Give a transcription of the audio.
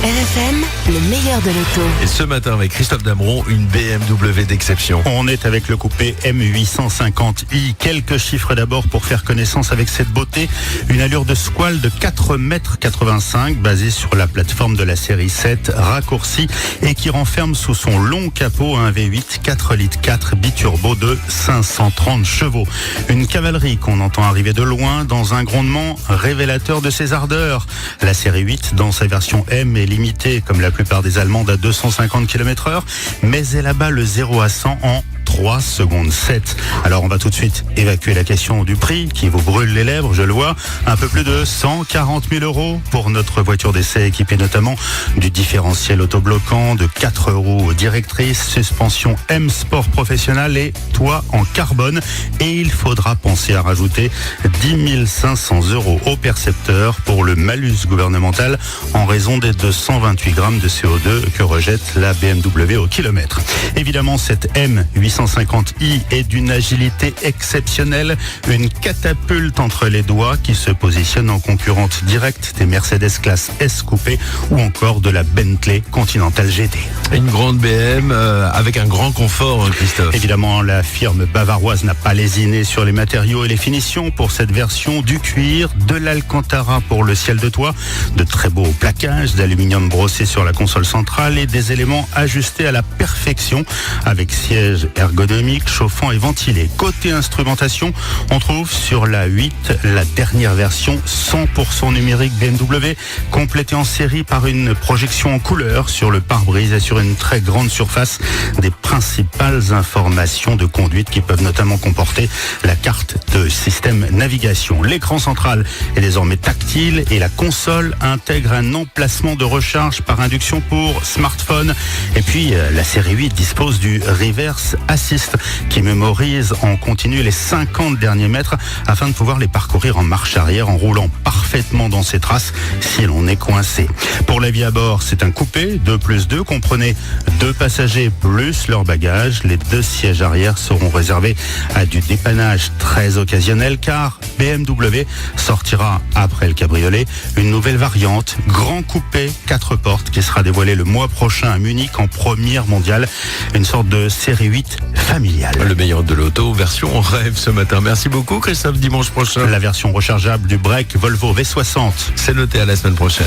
RFM, le meilleur de l'auto. Et ce matin avec Christophe Dameron, une BMW d'exception. On est avec le coupé M850i. Quelques chiffres d'abord pour faire connaissance avec cette beauté. Une allure de squale de 4,85 m basée sur la plateforme de la série 7 raccourcie et qui renferme sous son long capot un V8 4 litres 4 biturbo de 530 chevaux. Une cavalerie qu'on entend arriver de loin dans un grondement révélateur de ses ardeurs. La série 8 dans sa version M est limitée comme la plupart des Allemandes à 250 km/h, mais elle abat le 0 à 100 en 3 secondes 7. Alors on va tout de suite évacuer la question du prix qui vous brûle les lèvres, je le vois. Un peu plus de 140 000 € pour notre voiture d'essai équipée notamment du différentiel autobloquant, de 4 roues directrices, suspension M Sport professionnel et toit en carbone. Et il faudra penser à rajouter 10 500 € au percepteur pour le malus gouvernemental en raison des 228 grammes de CO2 que rejette la BMW au kilomètre. Évidemment, cette M850i est d'une agilité exceptionnelle, une catapulte entre les doigts qui se positionne en concurrente directe des Mercedes classe S coupé ou encore de la Bentley Continental GT. Une grande BM avec un grand confort, Christophe. Évidemment, la firme bavaroise n'a pas lésiné sur les matériaux et les finitions pour cette version. Du cuir, de l'alcantara pour le ciel de toit, de très beaux plaquages d'aluminium brossé sur la console centrale et des éléments ajustés à la perfection avec siège ergonomique, chauffant et ventilé. Côté instrumentation, on trouve sur la 8 la dernière version 100% numérique BMW, complétée en série par une projection en couleur sur le pare-brise et sur une très grande surface des principales informations de conduite qui peuvent notamment comporter la carte de système navigation. L'écran central est désormais tactile et la console intègre un emplacement de recharge par induction pour smartphone. Et puis la série 8 dispose du Reverse Assist qui mémorise en continu les 50 derniers mètres afin de pouvoir les parcourir en marche arrière en roulant parfaitement dans ses traces si l'on est coincé. Pour la vie à bord, c'est un coupé 2+2, comprenez 2 passagers plus leurs bagages. Les 2 sièges arrière seront réservés à du dépannage très occasionnel car BMW sortira après le cabriolet une nouvelle variante, grand coupé 4 portes qui sera dévoilée le mois prochain à Munich en première mondiale, une sorte de série 8 familiale. Le meilleur de l'auto, version rêve ce matin. Merci beaucoup Christophe, dimanche prochain. La version rechargeable du break Volvo V60. C'est noté, à la semaine prochaine.